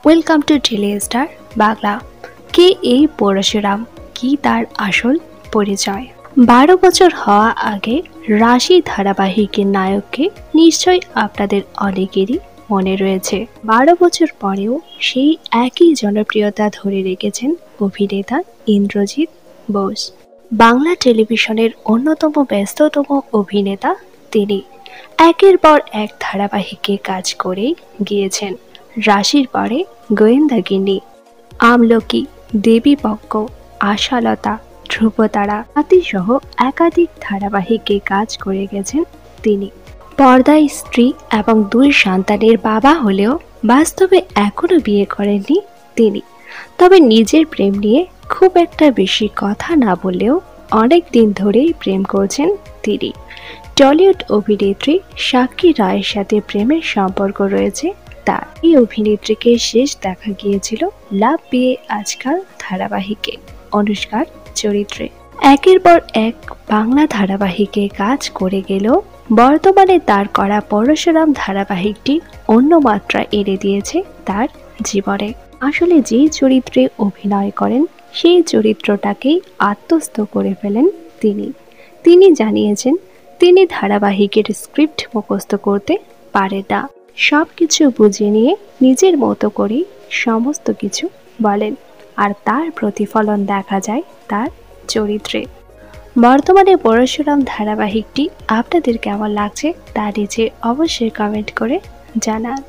Welcome to Daily Star Bangla. কে এই পরশুরাম, কি তার আসল পরিচয়? 12 বছর হওয়া আগে রাশি ধারাবাহিকের নায়ককে নিশ্চয়ই আপনাদের অনেকেরই মনে রয়েছে। 12 বছর পরেও সেই একই জনপ্রিয়তা ধরে রেখেছেন অভিনেতা ইন্দ্রজিৎ বোস। বাংলা টেলিভিশনের অন্যতম ব্যস্ততম অভিনেতা তিনি। একের পর এক ধারাবাহিকে কাজ করেই গিয়েছেন। রাশির পরে গোয়েন্দাগিন্নি, আমলকি, দেবীপক্ষ, আশালতা, ধ্রুবতারা সহ একাধিক ধারাবাহিকে কাজ করে গেছেন তিনি। পর্দায় স্ত্রী এবং 2 সন্তানের বাবা হলেও বাস্তবে এখনো বিয়ে করেননি তিনি। তবে নিজের প্রেম নিয়ে খুব একটা বেশি কথা না বললেও অনেক দিন ধরেই প্রেম করছেন তিনি। টলিউড অভিনেত্রী সাক্ষী রায়ের সাথে প্রেমের সম্পর্ক রয়েছে তার। এই অভিনেত্রীকে শেষ দেখা গিয়েছিল লাভ বিয়ে আজকাল ধারাবাহিকে অনুষ্কার চরিত্রে। একের পর এক বাংলা ধারাবাহিকে কাজ করে গেলেও বর্তমানে তার করা পরশুরাম ধারাবাহিকটি অন্য মাত্রা এনে দিয়েছে তার জীবনে। আসলে যে চরিত্রে অভিনয় করেন সেই চরিত্রটাকেই আত্মস্থ করে ফেলেন তিনি জানিয়েছেন তিনি ধারাবাহিকের স্ক্রিপ্ট মুখস্থ করতে পারেন না, সবকিছু বুঝে নিয়ে নিজের মতো করেই সমস্ত কিছু বলেন, আর তার প্রতিফলন দেখা যায় তার চরিত্রে। বর্তমানে পরশুরাম ধারাবাহিকটি আপনাদের কেমন লাগছে তা নিচে অবশ্যই কমেন্ট করে জানান।